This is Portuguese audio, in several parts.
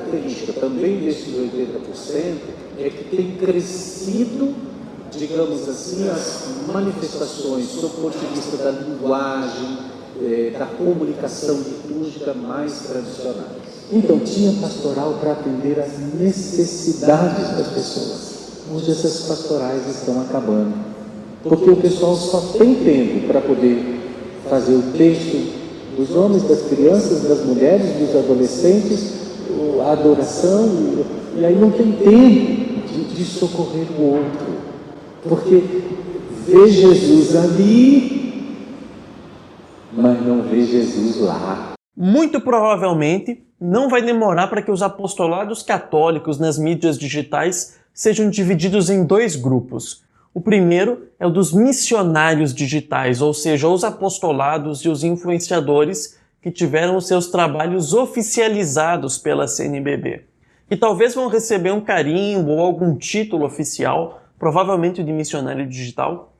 característica também desses 80% é que tem crescido, digamos assim, as manifestações, do ponto de vista da linguagem, da comunicação litúrgica mais tradicionais. Então, tinha pastoral para atender às necessidades das pessoas. Hoje essas pastorais estão acabando, porque o pessoal só tem tempo para poder fazer o texto dos homens, das crianças, das mulheres, dos adolescentes, a adoração, e aí não tem tempo de socorrer o outro, porque vê Jesus ali, mas não vê Jesus lá. Muito provavelmente não vai demorar para que os apostolados católicos nas mídias digitais sejam divididos em dois grupos. O primeiro é o dos missionários digitais, ou seja, os apostolados e os influenciadores que tiveram os seus trabalhos oficializados pela CNBB. E talvez vão receber um carimbo ou algum título oficial, provavelmente de missionário digital,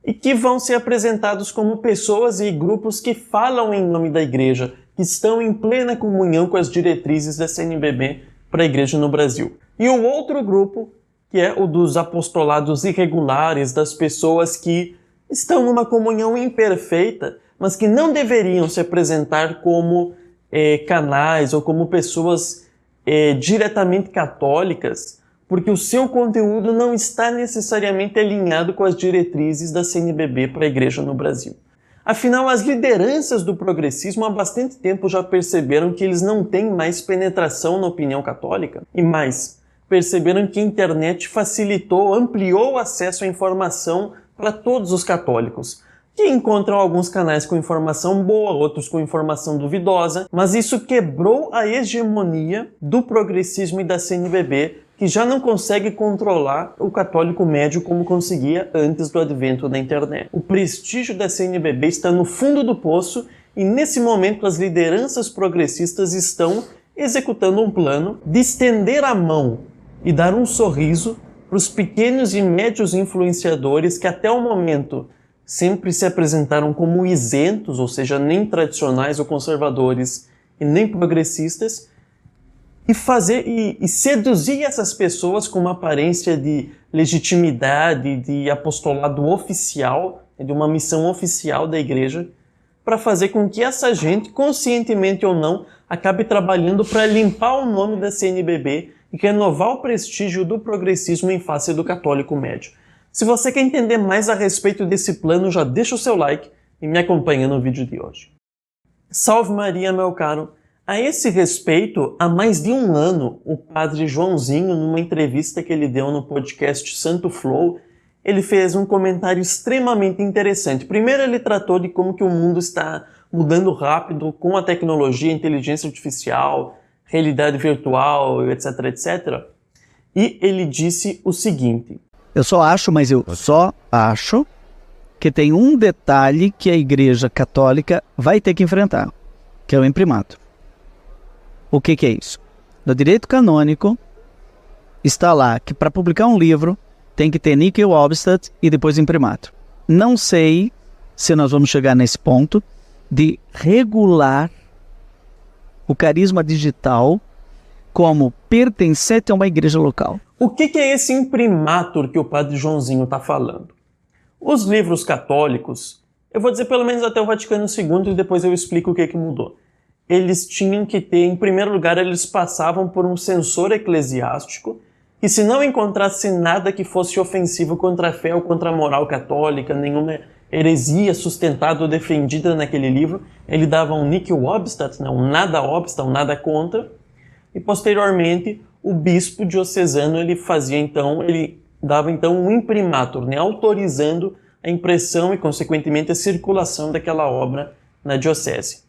e que vão ser apresentados como pessoas e grupos que falam em nome da igreja, que estão em plena comunhão com as diretrizes da CNBB para a igreja no Brasil. E o outro grupo, que é o dos apostolados irregulares, das pessoas que estão numa comunhão imperfeita, mas que não deveriam se apresentar como canais ou como pessoas diretamente católicas, porque o seu conteúdo não está necessariamente alinhado com as diretrizes da CNBB para a igreja no Brasil. Afinal, as lideranças do progressismo há bastante tempo já perceberam que eles não têm mais penetração na opinião católica, e mais, perceberam que a internet facilitou, ampliou o acesso à informação para todos os católicos, que encontram alguns canais com informação boa, outros com informação duvidosa, mas isso quebrou a hegemonia do progressismo e da CNBB, que já não consegue controlar o católico médio como conseguia antes do advento da internet. O prestígio da CNBB está no fundo do poço e, nesse momento, as lideranças progressistas estão executando um plano de estender a mão e dar um sorriso para os pequenos e médios influenciadores que até o momento sempre se apresentaram como isentos, ou seja, nem tradicionais ou conservadores e nem progressistas, e seduzir essas pessoas com uma aparência de legitimidade, de apostolado oficial, de uma missão oficial da igreja, para fazer com que essa gente, conscientemente ou não, acabe trabalhando para limpar o nome da CNBB e renovar o prestígio do progressismo em face do católico médio. Se você quer entender mais a respeito desse plano, já deixa o seu like e me acompanha no vídeo de hoje. Salve Maria, meu caro! A esse respeito, há mais de um ano, o padre Joãozinho, numa entrevista que ele deu no podcast Santo Flow, ele fez um comentário extremamente interessante. Primeiro, ele tratou de como que o mundo está mudando rápido com a tecnologia, inteligência artificial, realidade virtual, etc, etc. E ele disse o seguinte: eu só acho que tem um detalhe que a Igreja Católica vai ter que enfrentar, que é o imprimato. O que é isso? No direito canônico, está lá que para publicar um livro tem que ter níquel obstat e depois imprimato. Não sei se nós vamos chegar nesse ponto de regular o carisma digital como pertencente a uma igreja local. O que é esse imprimatur que o padre Joãozinho está falando? Os livros católicos, eu vou dizer pelo menos até o Vaticano II e depois eu explico o que mudou. Eles tinham que ter, em primeiro lugar, eles passavam por um censor eclesiástico e se não encontrasse nada que fosse ofensivo contra a fé ou contra a moral católica, nenhuma heresia sustentada ou defendida naquele livro, ele dava um níquel obstat, um nada obsta, um nada contra, e posteriormente o bispo diocesano ele dava então um imprimatur, autorizando a impressão e consequentemente a circulação daquela obra na diocese.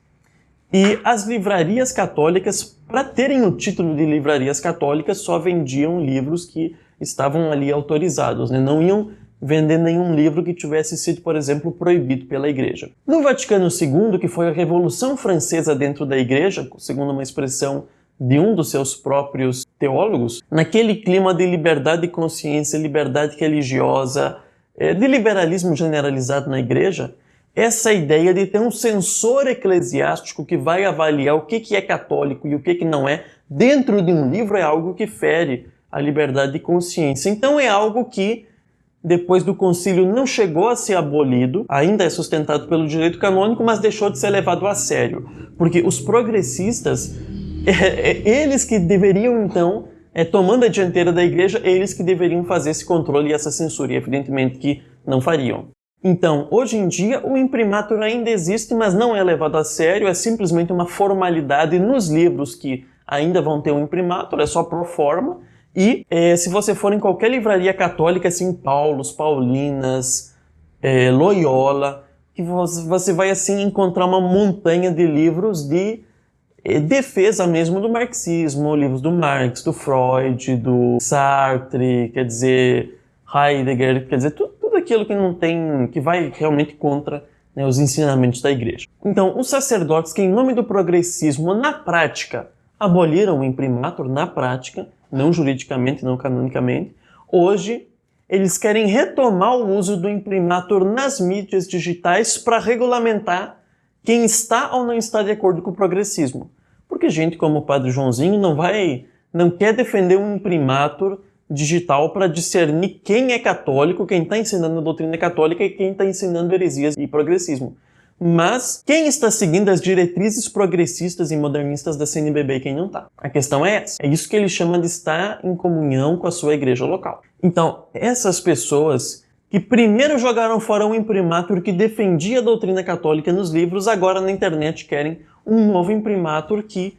E as livrarias católicas, para terem o título de livrarias católicas, só vendiam livros que estavam ali autorizados, Não iam vender nenhum livro que tivesse sido, por exemplo, proibido pela igreja. No Vaticano II, que foi a Revolução Francesa dentro da igreja, segundo uma expressão de um dos seus próprios teólogos, naquele clima de liberdade de consciência, liberdade religiosa, de liberalismo generalizado na igreja, essa ideia de ter um censor eclesiástico que vai avaliar o que é católico e o que não é, dentro de um livro, é algo que fere a liberdade de consciência. Então é algo que, depois do concílio, não chegou a ser abolido, ainda é sustentado pelo direito canônico, mas deixou de ser levado a sério. Porque os progressistas, eles que deveriam, então, tomando a dianteira da igreja, eles que deveriam fazer esse controle e essa censura, e evidentemente que não fariam. Então, hoje em dia, o imprimatur ainda existe, mas não é levado a sério, é simplesmente uma formalidade nos livros que ainda vão ter um imprimatur, é só pro forma. E se você for em qualquer livraria católica, assim, Paulos, Paulinas, Loyola, que você vai assim encontrar uma montanha de livros de defesa mesmo do marxismo, livros do Marx, do Freud, do Sartre, quer dizer, Heidegger, quer dizer, tudo aquilo que não tem, que vai realmente contra, né, os ensinamentos da igreja. Então, os sacerdotes que, em nome do progressismo, na prática, aboliram o imprimatur, na prática, não juridicamente, não canonicamente, hoje eles querem retomar o uso do imprimatur nas mídias digitais para regulamentar quem está ou não está de acordo com o progressismo. Porque gente como o Padre Joãozinho não quer defender um imprimatur digital para discernir quem é católico, quem está ensinando a doutrina católica e quem está ensinando heresias e progressismo. Mas quem está seguindo as diretrizes progressistas e modernistas da CNBB e quem não está? A questão é essa. É isso que ele chama de estar em comunhão com a sua igreja local. Então, essas pessoas que primeiro jogaram fora um imprimatur que defendia a doutrina católica nos livros, agora na internet querem um novo imprimatur que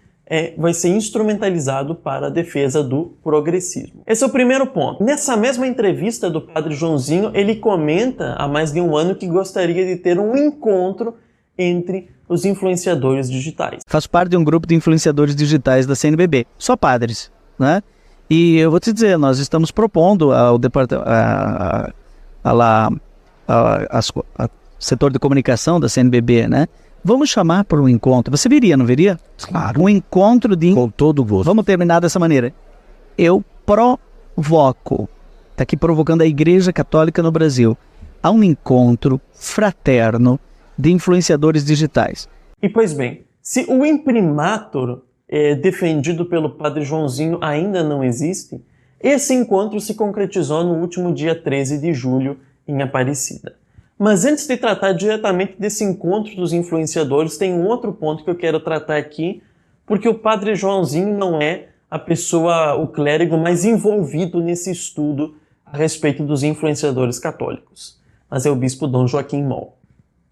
vai ser instrumentalizado para a defesa do progressismo. Esse é o primeiro ponto. Nessa mesma entrevista do Padre Joãozinho, ele comenta há mais de um ano que gostaria de ter um encontro entre os influenciadores digitais. Faço parte de um grupo de influenciadores digitais da CNBB, só padres, né? E eu vou te dizer, nós estamos propondo ao setor de comunicação da CNBB, né? Vamos chamar por um encontro. Você viria, não viria? Claro. Um encontro de... Com todo gosto. Vamos terminar dessa maneira. Eu provoco, está aqui provocando a Igreja Católica no Brasil, a um encontro fraterno de influenciadores digitais. E pois bem, se o imprimatur defendido pelo Padre Joãozinho ainda não existe, esse encontro se concretizou no último dia 13 de julho em Aparecida. Mas antes de tratar diretamente desse encontro dos influenciadores, tem um outro ponto que eu quero tratar aqui, porque o Padre Joãozinho não é o clérigo mais envolvido nesse estudo a respeito dos influenciadores católicos, mas é o bispo Dom Joaquim Moll.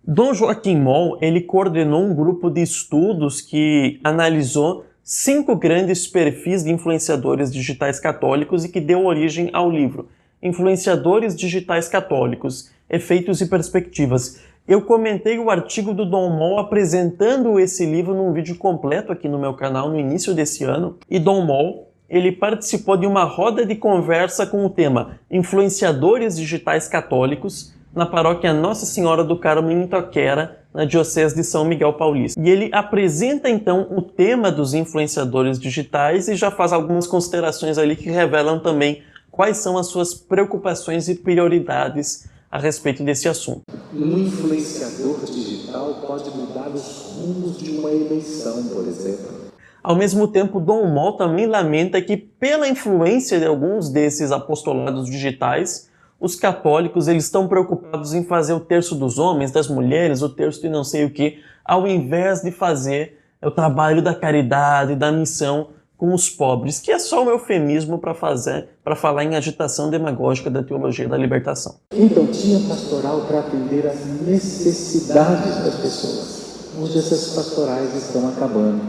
Dom Joaquim Moll, ele coordenou um grupo de estudos que analisou 5 grandes perfis de influenciadores digitais católicos e que deu origem ao livro Influenciadores Digitais Católicos, Efeitos e Perspectivas. Eu comentei o artigo do Dom Moll apresentando esse livro num vídeo completo aqui no meu canal no início desse ano. E Dom Moll, ele participou de uma roda de conversa com o tema Influenciadores Digitais Católicos na paróquia Nossa Senhora do Carmo em Itaquera, na Diocese de São Miguel Paulista. E ele apresenta então o tema dos influenciadores digitais e já faz algumas considerações ali que revelam também quais são as suas preocupações e prioridades a respeito desse assunto. Um influenciador digital pode mudar os rumos de uma eleição, por exemplo. Ao mesmo tempo, Dom Moll também lamenta que, pela influência de alguns desses apostolados digitais, os católicos eles estão preocupados em fazer o terço dos homens, das mulheres, o terço de não sei o que, ao invés de fazer o trabalho da caridade, da missão com os pobres, que é só um eufemismo para falar em agitação demagógica da teologia da libertação. Então tinha pastoral para atender às necessidades das pessoas. Hoje essas pastorais estão acabando,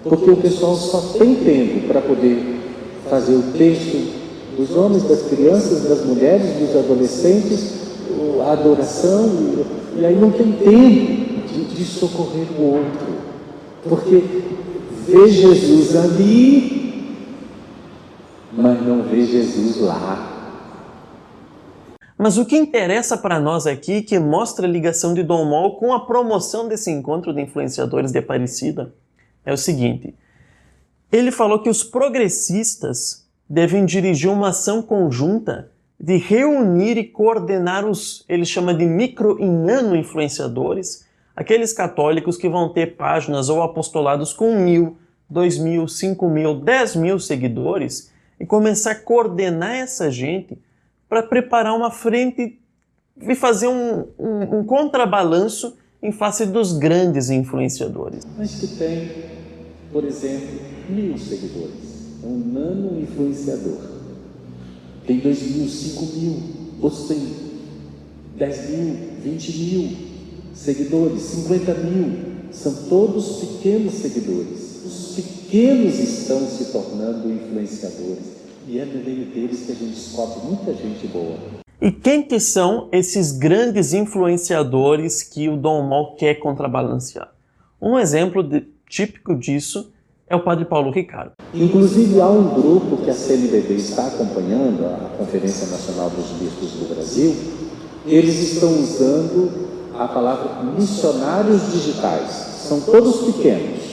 porque o pessoal só tem tempo para poder fazer o texto dos homens, das crianças, das mulheres, dos adolescentes, a adoração, e aí não tem tempo de socorrer o outro, porque vê Jesus ali, mas não vê Jesus lá. Mas o que interessa para nós aqui, que mostra a ligação de Dom Moll com a promoção desse encontro de influenciadores de Aparecida, é o seguinte: ele falou que os progressistas devem dirigir uma ação conjunta de reunir e coordenar ele chama de micro e nano influenciadores, aqueles católicos que vão ter páginas ou apostolados com 1.000, 2.000, 5.000, 10.000 seguidores e começar a coordenar essa gente para preparar uma frente e fazer um contrabalanço em face dos grandes influenciadores. Mas que tem, por exemplo, 1.000 seguidores. É um nano influenciador. Tem 2.000, 5.000, outros tem 10.000, 20.000 seguidores, 50.000. São todos pequenos seguidores. Os pequenos estão se tornando influenciadores. E é no meio deles que a gente descobre muita gente boa. E quem que são esses grandes influenciadores que o Dom Mol quer contrabalancear? Um exemplo típico disso é o Padre Paulo Ricardo. Inclusive há um grupo que a CNBB está acompanhando, a Conferência Nacional dos Bispos do Brasil. Eles estão usando a palavra missionários digitais. São todos pequenos,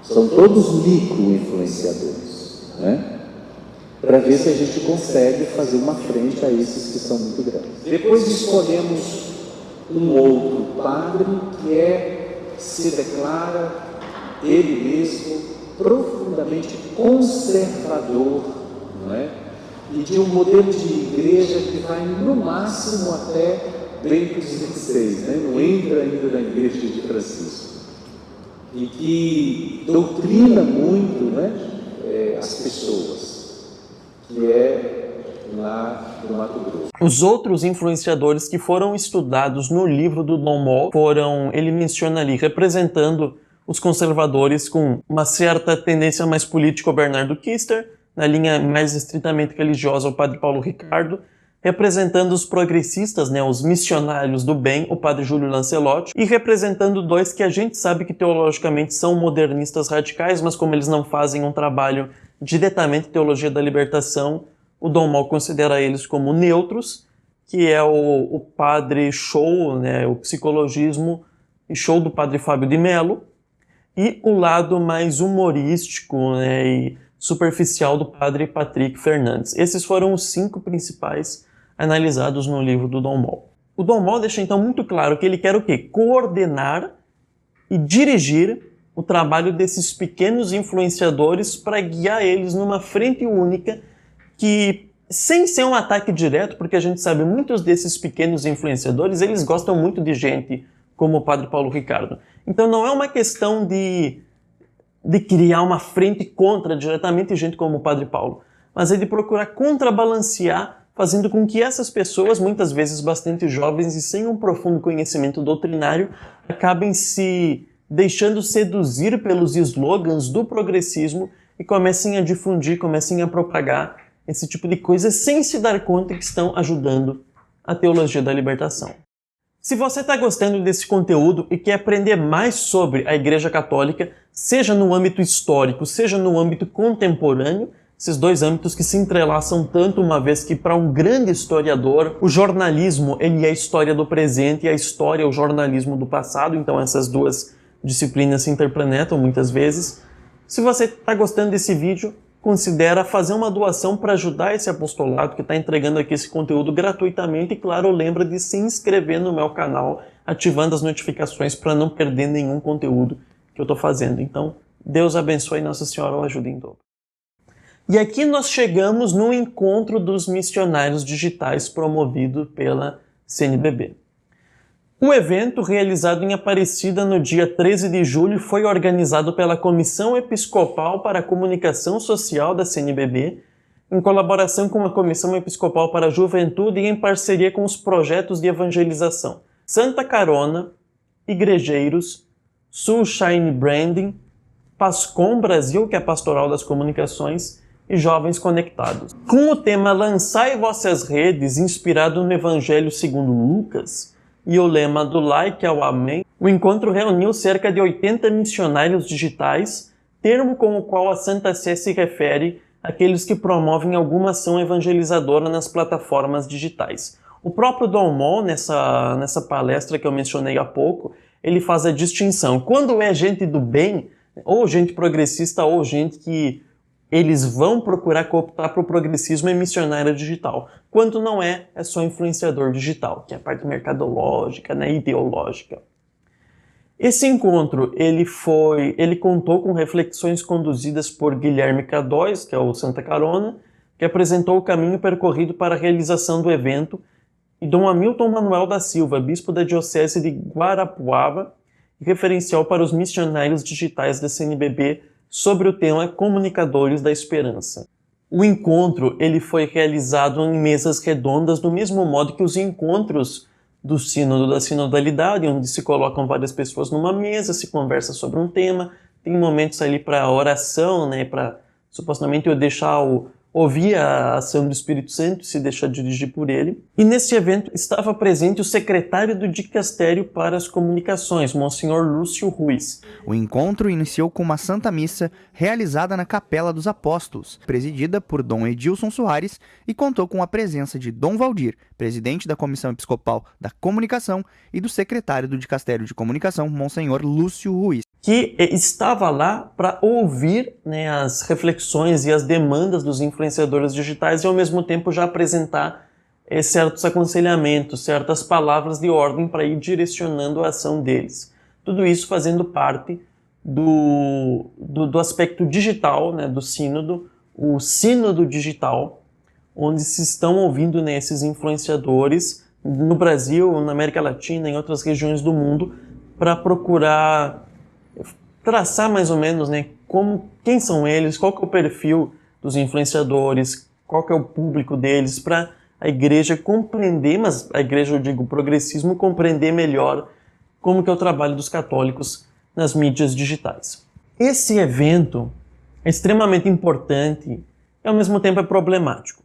são todos micro-influenciadores, né? Para ver se a gente consegue fazer uma frente a esses que são muito grandes. Depois escolhemos um outro padre que se declara ele mesmo profundamente conservador, não é? E de um modelo de igreja que vai no máximo até Bento XVI, né? Não entra ainda na igreja de Francisco, e que doutrina muito, né? As pessoas, que é lá no Mato Grosso. Os outros influenciadores que foram estudados no livro do Dom Mol ele menciona ali, representando os conservadores com uma certa tendência mais política, o Bernardo Kister, na linha mais estritamente religiosa, o Padre Paulo Ricardo, representando os progressistas, né, os missionários do bem, o Padre Júlio Lancelotti, e representando dois que a gente sabe que teologicamente são modernistas radicais, mas como eles não fazem um trabalho diretamente teologia da libertação, o Dom Mol considera eles como neutros, que é o Padre Show, né, o psicologismo e show do Padre Fábio de Mello, e o lado mais humorístico, né, e superficial do Padre Patrick Fernandes. Esses foram os 5 principais analisados no livro do Dom Mol. O Dom Mol deixa então muito claro que ele quer o quê? Coordenar e dirigir o trabalho desses pequenos influenciadores para guiar eles numa frente única que, sem ser um ataque direto, porque a gente sabe muitos desses pequenos influenciadores, eles gostam muito de gente como o Padre Paulo Ricardo. Então não é uma questão de criar uma frente contra diretamente gente como o Padre Paulo, mas é de procurar contrabalancear, fazendo com que essas pessoas, muitas vezes bastante jovens e sem um profundo conhecimento doutrinário, acabem se deixando seduzir pelos slogans do progressismo e comecem a difundir, comecem a propagar esse tipo de coisa sem se dar conta que estão ajudando a teologia da libertação. Se você está gostando desse conteúdo e quer aprender mais sobre a Igreja Católica, seja no âmbito histórico, seja no âmbito contemporâneo, esses dois âmbitos que se entrelaçam tanto, uma vez que para um grande historiador, o jornalismo ele é a história do presente e a história é o jornalismo do passado, então essas duas disciplinas se interplanetam muitas vezes. Se você está gostando desse vídeo, considera fazer uma doação para ajudar esse apostolado que está entregando aqui esse conteúdo gratuitamente e, claro, lembra de se inscrever no meu canal, ativando as notificações para não perder nenhum conteúdo que eu estou fazendo. Então, Deus abençoe e Nossa Senhora o ajude em dobro. E aqui nós chegamos no encontro dos missionários digitais promovido pela CNBB. O evento, realizado em Aparecida no dia 13 de julho, foi organizado pela Comissão Episcopal para a Comunicação Social da CNBB, em colaboração com a Comissão Episcopal para a Juventude e em parceria com os projetos de evangelização Santa Carona, Igrejeiros, Sunshine Branding, Pascom Brasil, que é a Pastoral das Comunicações, e Jovens Conectados. Com o tema Lançai vossas redes, inspirado no Evangelho segundo Lucas, e o lema do like ao amém, o encontro reuniu cerca de 80 missionários digitais, termo com o qual a Santa Sé se refere àqueles que promovem alguma ação evangelizadora nas plataformas digitais. O próprio Dom Mol, nessa palestra que eu mencionei há pouco, ele faz a distinção. Quando é gente do bem, ou gente progressista, ou gente que eles vão procurar cooptar para o progressismo e missionário digital. Quando não é só influenciador digital, que é a parte mercadológica, né, ideológica. Esse encontro, ele contou com reflexões conduzidas por Guilherme K2, que é o Santa Carona, que apresentou o caminho percorrido para a realização do evento, e Dom Hamilton Manuel da Silva, bispo da Diocese de Guarapuava, referencial para os missionários digitais da CNBB sobre o tema Comunicadores da Esperança. O encontro ele foi realizado em mesas redondas, do mesmo modo que os encontros do Sínodo da Sinodalidade, onde se colocam várias pessoas numa mesa, se conversa sobre um tema, tem momentos ali para oração, né, para supostamente eu ouvir a ação do Espírito Santo e se deixar dirigir por ele. E nesse evento estava presente o secretário do Dicastério para as Comunicações, Monsenhor Lúcio Ruiz. O encontro iniciou com uma Santa Missa realizada na Capela dos Apóstolos, presidida por Dom Edilson Soares, e contou com a presença de Dom Valdir, presidente da Comissão Episcopal da Comunicação, e do secretário do Dicastério de Comunicação, Monsenhor Lúcio Ruiz, que estava lá para ouvir, né, as reflexões e as demandas dos influenciadores digitais e ao mesmo tempo já apresentar certos aconselhamentos, certas palavras de ordem para ir direcionando a ação deles. Tudo isso fazendo parte do aspecto digital, né, do sínodo, o sínodo digital, onde se estão ouvindo, né, esses influenciadores no Brasil, na América Latina, em outras regiões do mundo, para procurar traçar mais ou menos, né, quem são eles, qual que é o perfil dos influenciadores, qual que é o público deles, para a igreja compreender, mas a igreja, eu digo, o progressismo, compreender melhor como que é o trabalho dos católicos nas mídias digitais. Esse evento é extremamente importante e ao mesmo tempo é problemático.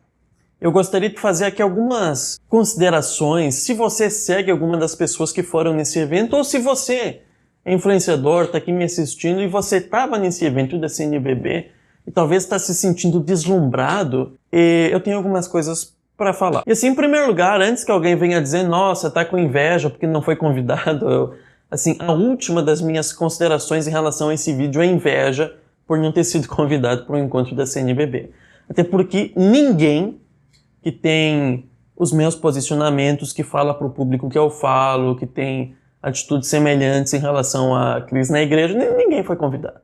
Eu gostaria de fazer aqui algumas considerações, se você segue alguma das pessoas que foram nesse evento ou se você influenciador, está aqui me assistindo e você estava nesse evento da CNBB e talvez está se sentindo deslumbrado, e eu tenho algumas coisas para falar. E assim, em primeiro lugar, antes que alguém venha dizer, nossa, está com inveja porque não foi convidado, a última das minhas considerações em relação a esse vídeo é inveja por não ter sido convidado para o encontro da CNBB. Até porque ninguém que tem os meus posicionamentos, que fala para o público que eu falo, que tem atitudes semelhantes em relação à crise na igreja, ninguém foi convidado.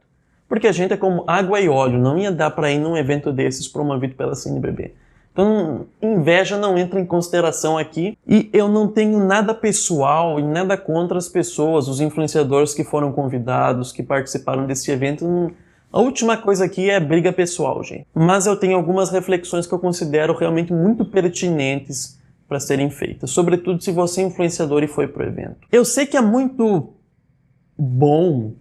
Porque a gente é como água e óleo, não ia dar para ir num evento desses promovido pela CNBB. Então, inveja não entra em consideração aqui, e eu não tenho nada pessoal e nada contra as pessoas, os influenciadores que foram convidados, que participaram desse evento. A última coisa aqui é briga pessoal, gente. Mas eu tenho algumas reflexões que eu considero realmente muito pertinentes para serem feitas, sobretudo se você é influenciador e foi para o evento. Eu sei que é muito bom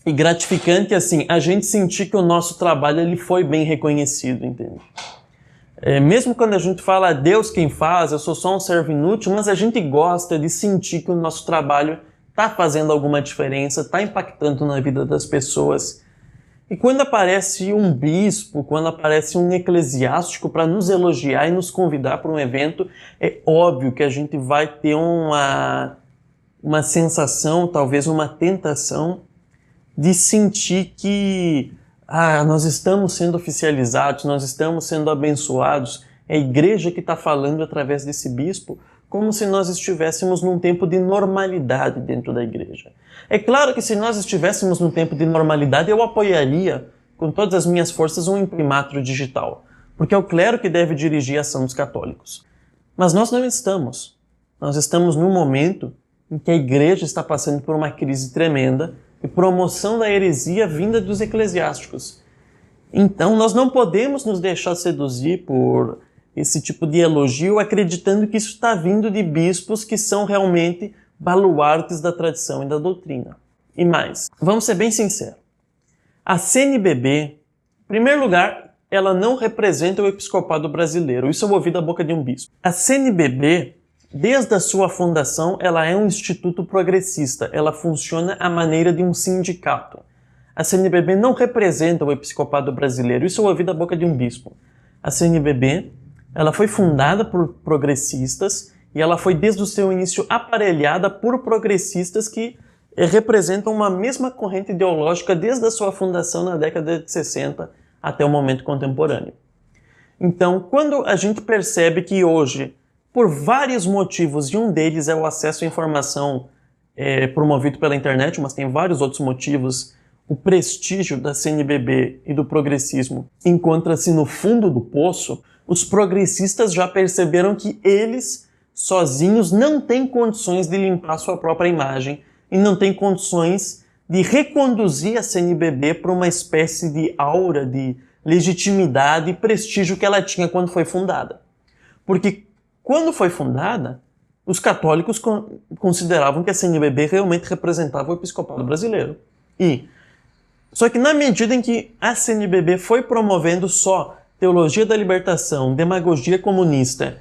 e gratificante assim a gente sentir que o nosso trabalho ele foi bem reconhecido, entende? Mesmo quando a gente fala Deus quem faz, eu sou só um servo inútil, mas a gente gosta de sentir que o nosso trabalho está fazendo alguma diferença, está impactando na vida das pessoas. E quando aparece um bispo, quando aparece um eclesiástico para nos elogiar e nos convidar para um evento, é óbvio que a gente vai ter uma sensação, talvez uma tentação, de sentir que nós estamos sendo oficializados, nós estamos sendo abençoados, é a igreja que está falando através desse bispo, como se nós estivéssemos num tempo de normalidade dentro da igreja. É claro que se nós estivéssemos num tempo de normalidade, eu apoiaria com todas as minhas forças um imprimatur digital, porque é o clero que deve dirigir a ação dos católicos. Mas nós não estamos. Nós estamos num momento em que a igreja está passando por uma crise tremenda e promoção da heresia vinda dos eclesiásticos. Então nós não podemos nos deixar seduzir por esse tipo de elogio, acreditando que isso está vindo de bispos que são realmente baluartes da tradição e da doutrina. E mais, vamos ser bem sinceros. A CNBB, em primeiro lugar, ela não representa o episcopado brasileiro. Isso eu ouvi da boca de um bispo. A CNBB, desde a sua fundação, ela é um instituto progressista. Ela funciona à maneira de um sindicato. A CNBB não representa o episcopado brasileiro. Isso eu ouvi da boca de um bispo. A CNBB, ela foi fundada por progressistas e ela foi desde o seu início aparelhada por progressistas que representam uma mesma corrente ideológica desde a sua fundação na década de 60 até o momento contemporâneo. Então, quando a gente percebe que hoje, por vários motivos, e um deles é o acesso à informação promovido pela internet, mas tem vários outros motivos, o prestígio da CNBB e do progressismo encontra-se no fundo do poço, os progressistas já perceberam que eles, sozinhos, não têm condições de limpar sua própria imagem e não têm condições de reconduzir a CNBB para uma espécie de aura de legitimidade e prestígio que ela tinha quando foi fundada. Porque quando foi fundada, os católicos consideravam que a CNBB realmente representava o episcopado brasileiro. Só que na medida em que a CNBB foi promovendo só teologia da libertação, demagogia comunista,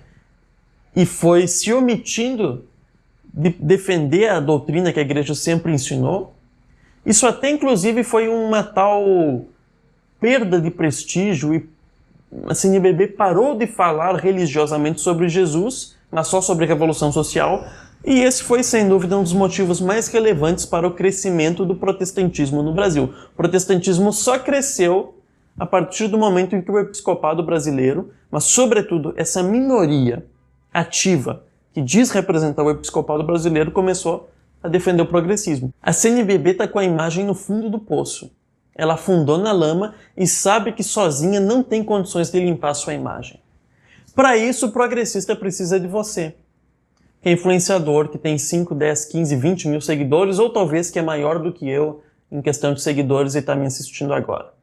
e foi se omitindo de defender a doutrina que a igreja sempre ensinou, isso até inclusive foi uma tal perda de prestígio e a CNBB parou de falar religiosamente sobre Jesus, mas só sobre revolução social, e esse foi, sem dúvida, um dos motivos mais relevantes para o crescimento do protestantismo no Brasil. O protestantismo só cresceu a partir do momento em que o episcopado brasileiro, mas sobretudo essa minoria ativa que diz representar o episcopado brasileiro, começou a defender o progressismo. A CNBB está com a imagem no fundo do poço. Ela afundou na lama e sabe que sozinha não tem condições de limpar a sua imagem. Para isso, o progressista precisa de você, que é influenciador, que tem 5, 10, 15, 20 mil seguidores, ou talvez que é maior do que eu em questão de seguidores e está me assistindo agora.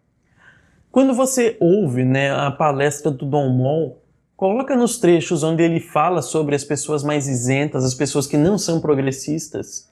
Quando você ouve, a palestra do Dom Mol, coloca nos trechos onde ele fala sobre as pessoas mais isentas, as pessoas que não são progressistas,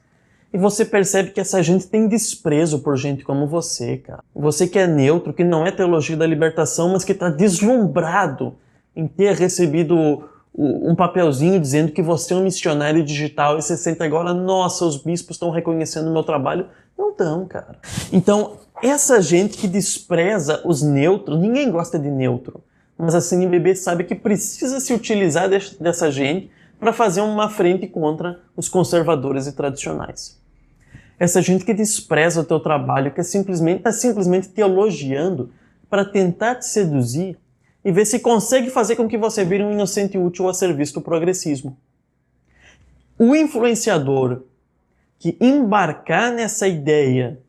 e você percebe que essa gente tem desprezo por gente como você, cara. Você que é neutro, que não é teologia da libertação, mas que está deslumbrado em ter recebido um papelzinho dizendo que você é um missionário digital e você sente agora, nossa, os bispos estão reconhecendo o meu trabalho. Não estão, cara. Então, essa gente que despreza os neutros, ninguém gosta de neutro, mas a CNBB sabe que precisa se utilizar dessa gente para fazer uma frente contra os conservadores e tradicionais. Essa gente que despreza o teu trabalho, que está simplesmente te elogiando para tentar te seduzir e ver se consegue fazer com que você vire um inocente útil a serviço do progressismo. O influenciador que embarcar nessa ideia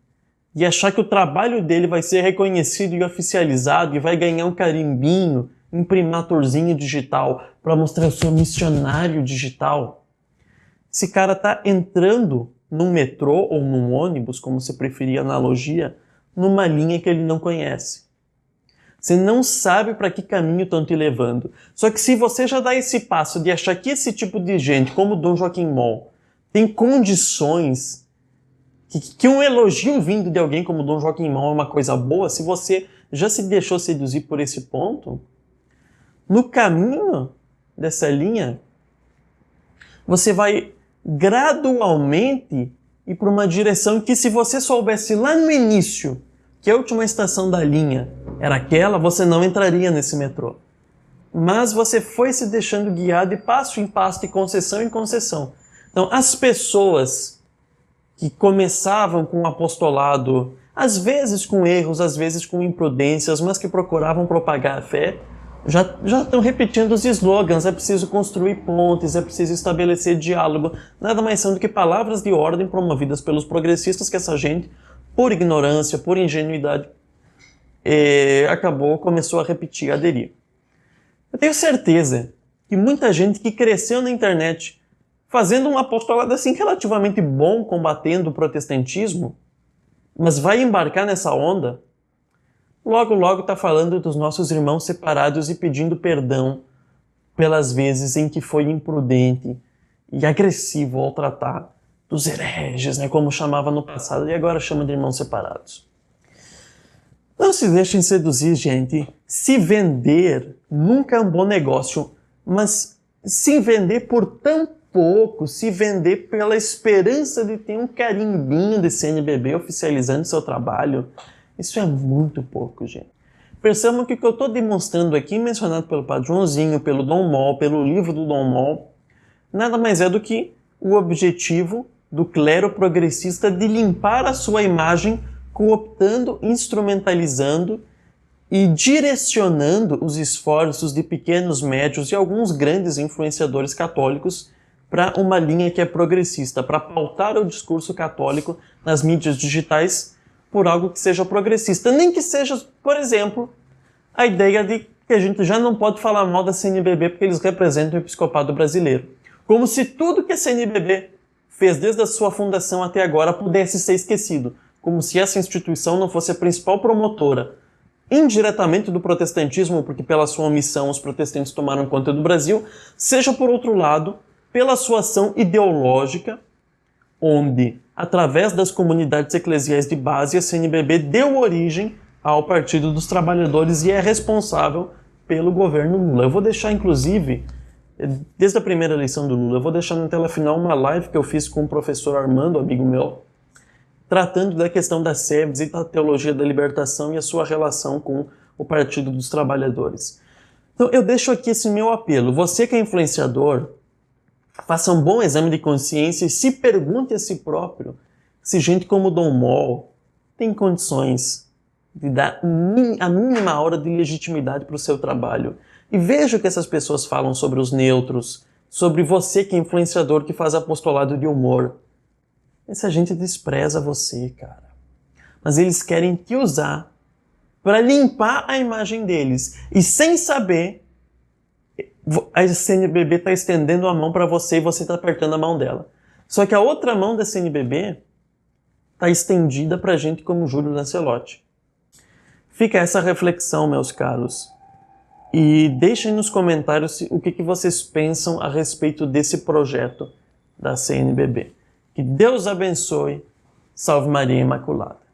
de achar que o trabalho dele vai ser reconhecido e oficializado e vai ganhar um carimbinho, imprimatorzinho digital para mostrar o seu missionário digital, esse cara está entrando num metrô ou num ônibus, como você preferir a analogia, numa linha que ele não conhece. Você não sabe para que caminho estão te levando. Só que se você já dá esse passo de achar que esse tipo de gente, como Dom Joaquim Moll, tem condições, que um elogio vindo de alguém como Dom Joaquim Moll é uma coisa boa, se você já se deixou seduzir por esse ponto, no caminho dessa linha, você vai gradualmente ir para uma direção que, se você soubesse lá no início que a última estação da linha era aquela, você não entraria nesse metrô. Mas você foi se deixando guiar de passo em passo, de concessão em concessão. Então, as pessoas que começavam com o apostolado, às vezes com erros, às vezes com imprudências, mas que procuravam propagar a fé, já estão repetindo os slogans: é preciso construir pontes, é preciso estabelecer diálogo. Nada mais são do que palavras de ordem promovidas pelos progressistas que essa gente, por ignorância, por ingenuidade, começou a repetir, a aderir. Eu tenho certeza que muita gente que cresceu na internet fazendo um apostolado assim relativamente bom, combatendo o protestantismo, mas vai embarcar nessa onda, logo está falando dos nossos irmãos separados e pedindo perdão pelas vezes em que foi imprudente e agressivo ao tratar dos hereges, como chamava no passado, e agora chama de irmãos separados. Não se deixem seduzir, gente. Se vender nunca é um bom negócio, mas se vender por tão pouco, se vender pela esperança de ter um carimbinho de CNBB oficializando seu trabalho, isso é muito pouco, gente. Percebam que o que eu estou demonstrando aqui, mencionado pelo Padre Joãozinho, pelo Dom Mol, pelo livro do Dom Mol, nada mais é do que o objetivo do clero progressista de limpar a sua imagem, cooptando, instrumentalizando e direcionando os esforços de pequenos, médios e alguns grandes influenciadores católicos para uma linha que é progressista, para pautar o discurso católico nas mídias digitais por algo que seja progressista. Nem que seja, por exemplo, a ideia de que a gente já não pode falar mal da CNBB porque eles representam o episcopado brasileiro. Como se tudo que a CNBB fez desde a sua fundação até agora pudesse ser esquecido. Como se essa instituição não fosse a principal promotora, indiretamente, do protestantismo, porque pela sua omissão os protestantes tomaram conta do Brasil, seja, por outro lado, pela sua ação ideológica, onde, através das comunidades eclesiais de base, a CNBB deu origem ao Partido dos Trabalhadores e é responsável pelo governo Lula. Eu vou deixar, inclusive, desde a primeira eleição do Lula, eu vou deixar na tela final uma live que eu fiz com o professor Armando, amigo meu, tratando da questão da SEBS e da teologia da libertação e a sua relação com o Partido dos Trabalhadores. Então eu deixo aqui esse meu apelo. Você que é influenciador, faça um bom exame de consciência e se pergunte a si próprio se gente como Dom Mol tem condições de dar a mínima hora de legitimidade para o seu trabalho. E veja o que essas pessoas falam sobre os neutros, sobre você que é influenciador, que faz apostolado de humor. Essa gente despreza você, cara. Mas eles querem te usar para limpar a imagem deles. E sem saber, a CNBB está estendendo a mão para você e você está apertando a mão dela. Só que a outra mão da CNBB está estendida para gente como Júlio Lancelotti. Fica essa reflexão, meus caros. E deixem nos comentários o que vocês pensam a respeito desse projeto da CNBB. Que Deus abençoe. Salve Maria Imaculada.